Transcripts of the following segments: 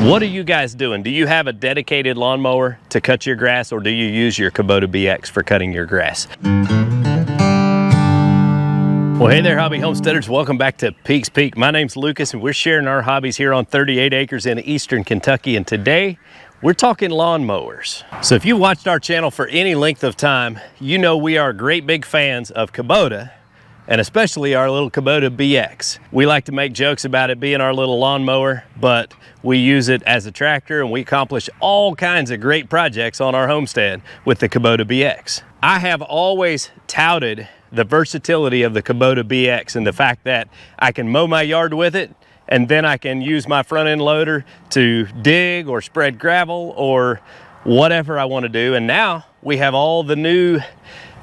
What are you guys doing? Do you have a dedicated lawnmower to cut your grass, or do you use your Kubota BX for cutting your grass? Well, hey there, hobby homesteaders. Welcome back to Peaks Peak. My name's Lucas, and we're sharing our hobbies here on 38 acres in eastern Kentucky. And today, we're talking lawnmowers. So if you watched our channel for any length of time, you know we are great big fans of Kubota, and especially our little Kubota BX. We like to make jokes about it being our little lawnmower, but we use it as a tractor, and we accomplish all kinds of great projects on our homestead with the Kubota BX. I have always touted the versatility of the Kubota BX and the fact that I can mow my yard with it, and then I can use my front end loader to dig or spread gravel or whatever I want to do. And now we have all the new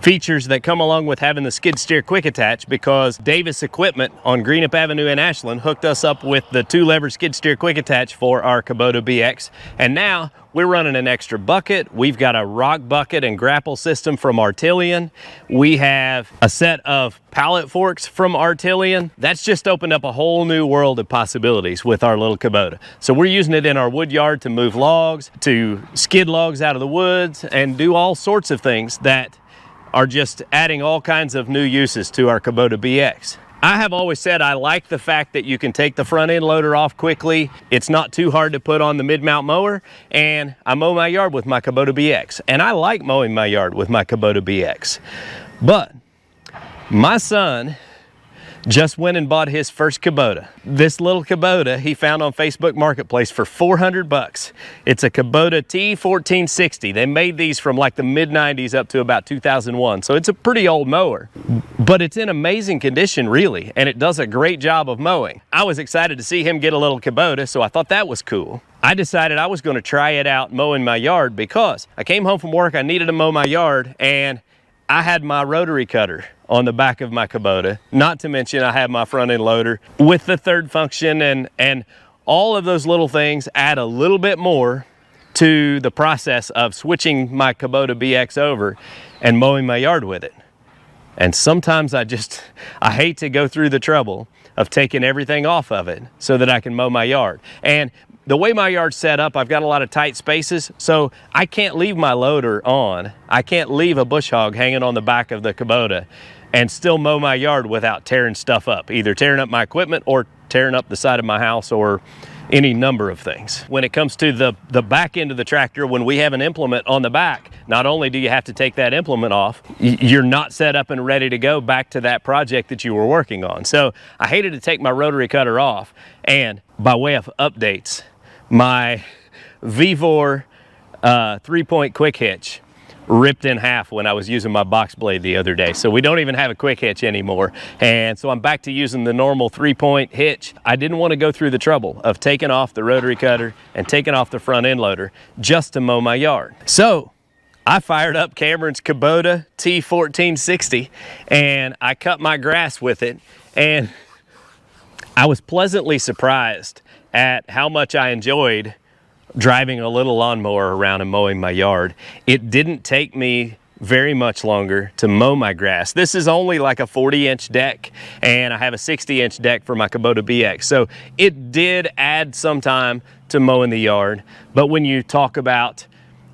features that come along with having the skid steer quick attach, because Davis Equipment on Greenup Avenue in Ashland hooked us up with the 2-lever skid steer quick attach for our Kubota BX. And now we're running an extra bucket. We've got a rock bucket and grapple system from Artillion. We have a set of pallet forks from Artillion. That's just opened up a whole new world of possibilities with our little Kubota. So we're using it in our wood yard to move logs, to skid logs out of the woods, and do all sorts of things that are just adding all kinds of new uses to our Kubota BX. I have always said I like the fact that you can take the front end loader off quickly. It's not too hard to put on the MidMount mower, and I mow my yard with my Kubota BX. And I like mowing my yard with my Kubota BX. But my son just went and bought his first Kubota. This little Kubota he found on Facebook Marketplace for 400 bucks. It's a Kubota T1460. They made these from like the mid-90s up to about 2001. So it's a pretty old mower, but it's in amazing condition really, and it does a great job of mowing. I was excited to see him get a little Kubota, so I thought that was cool. I decided I was going to try it out mowing my yard because I came home from work, I needed to mow my yard, and I had my rotary cutter on the back of my Kubota, not to mention I have my front end loader with the third function, and all of those little things add a little bit more to the process of switching my Kubota BX over and mowing my yard with it. And sometimes I hate to go through the trouble of taking everything off of it so that I can mow my yard. And the way my yard's set up, I've got a lot of tight spaces, so I can't leave my loader on. I can't leave a bush hog hanging on the back of the Kubota and still mow my yard without tearing stuff up, either tearing up my equipment or tearing up the side of my house or any number of things. When it comes to the back end of the tractor, when we have an implement on the back, not only do you have to take that implement off, you're not set up and ready to go back to that project that you were working on. So I hated to take my rotary cutter off, and by way of updates, my V4 3-point quick hitch ripped in half when I was using my box blade the other day. So we don't even have a quick hitch anymore. And so I'm back to using the normal 3-point hitch. I didn't want to go through the trouble of taking off the rotary cutter and taking off the front end loader just to mow my yard. So I fired up Cameron's Kubota T1460 and I cut my grass with it, and I was pleasantly surprised at how much I enjoyed driving a little lawnmower around and mowing my yard. It didn't take me very much longer to mow my grass. This is only like a 40-inch deck, and I have a 60-inch deck for my Kubota BX. So it did add some time to mowing the yard, but when you talk about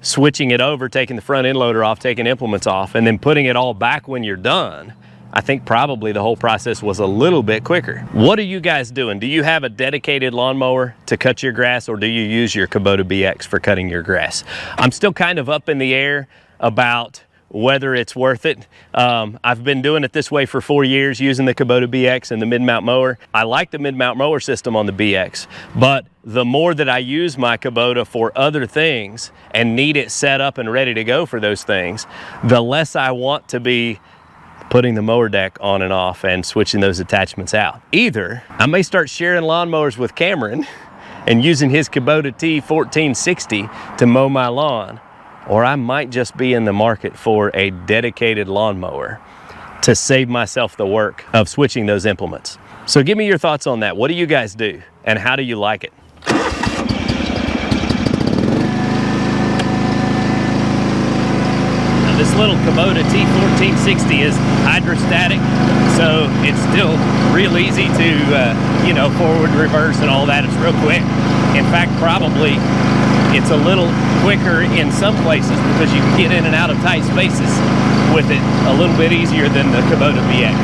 switching it over, taking the front end loader off, taking implements off, and then putting it all back when you're done, I think probably the whole process was a little bit quicker. What are you guys doing? Do you have a dedicated lawnmower to cut your grass, or do you use your Kubota BX for cutting your grass? I'm still kind of up in the air about whether it's worth it. I've been doing it this way for 4 years, using the Kubota BX and the MidMount mower. I like the MidMount mower system on the BX, but the more that I use my Kubota for other things and need it set up and ready to go for those things, the less I want to be putting the mower deck on and off and switching those attachments out. Either I may start sharing lawnmowers with Cameron and using his Kubota T1460 to mow my lawn, or I might just be in the market for a dedicated lawnmower to save myself the work of switching those implements. So give me your thoughts on that. What do you guys do, and how do you like it? This little Kubota T1460 is hydrostatic, so it's still real easy to, forward, reverse, and all that. It's real quick. In fact, probably it's a little quicker in some places because you can get in and out of tight spaces with it a little bit easier than the Kubota BX.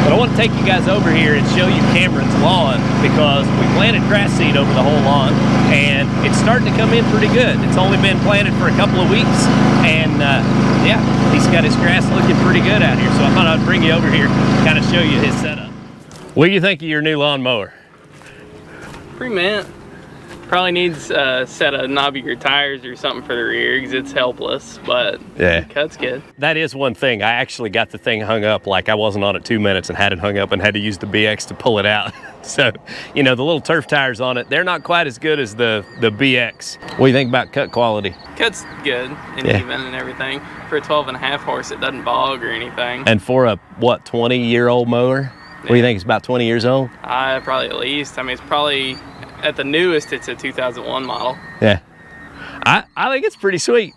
But I want to take you guys over here and show you Cameron's lawn, because we planted grass seed over the whole lawn and it's starting to come in pretty good. It's only been planted for a couple of weeks, and yeah, he's got his grass looking pretty good out here. So I thought I'd bring you over here, kind of show you his setup. What do you think of your new lawnmower? Pretty mint. Probably needs a set of knobbier tires or something for the rear because it's helpless, but yeah, the cut's good. That is one thing. I actually got the thing hung up, like I wasn't on it 2 minutes and had it hung up and had to use the BX to pull it out. So, you know, the little turf tires on it, they're not quite as good as the BX. What do you think about cut quality? Cut's good and even and everything. For a 12.5 horse, it doesn't bog or anything. And for a, what, 20-year-old mower? What do you think, it's about 20 years old? Probably at least. I mean, it's probably, at the newest, it's a 2001 model. Yeah. I think it's pretty sweet.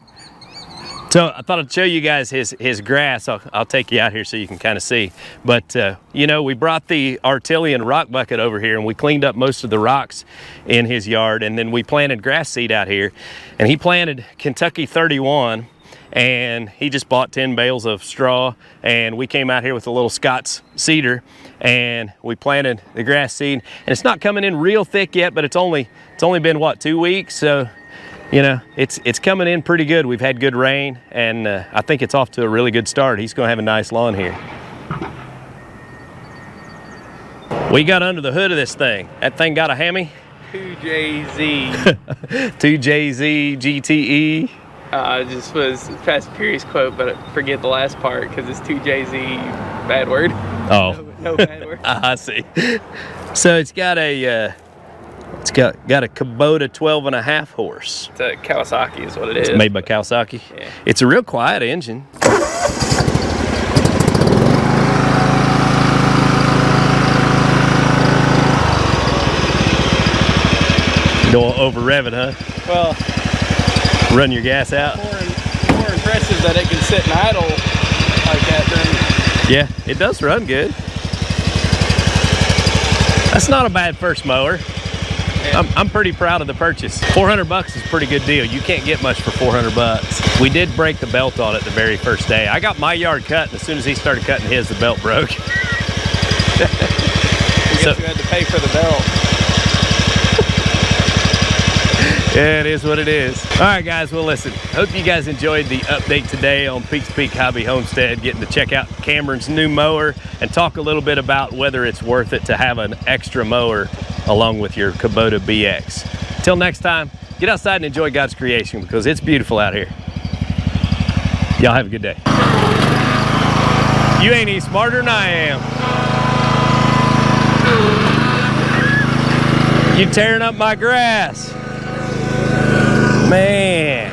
So I thought I'd show you guys his grass. I'll take you out here so you can kind of see. But, you know, we brought the Artillion rock bucket over here and we cleaned up most of the rocks in his yard. And then we planted grass seed out here. And he planted Kentucky 31. And he just bought 10 bales of straw, and we came out here with a little Scott's cedar and we planted the grass seed, and it's not coming in real thick yet, but it's only been what, 2 weeks, so you know it's coming in pretty good. We've had good rain, and I think it's off to a really good start. He's gonna have a nice lawn here. We got under the hood of this thing. That thing got a Hemi? 2JZ. 2JZ GTE. Just was Fast and Furious quote, but I forget the last part because it's 2JZ, bad word. Oh. No bad word. I see. So it's got a Kubota 12.5 horse. It's a Kawasaki is what it is. It's made by Kawasaki. Yeah. It's a real quiet engine. Don't over rev it, huh? Well, run your gas out. More impressive that it can sit and idle like that then. Yeah, it does run good. That's not a bad first mower. Yeah. I'm pretty proud of the purchase. 400 bucks is a pretty good deal. You can't get much for 400 bucks. We did break the belt on it the very first day. I got my yard cut, and as soon as he started cutting his, the belt broke. I guess you had to pay for the belt. Yeah, it is what it is. All right, guys, well, listen, hope you guys enjoyed the update today on Peaks Peak Hobby Homestead, getting to check out Cameron's new mower and talk a little bit about whether it's worth it to have an extra mower along with your Kubota BX. Until next time, get outside and enjoy God's creation, because it's beautiful out here. Y'all have a good day. You ain't any smarter than I am. You tearing up my grass. Man.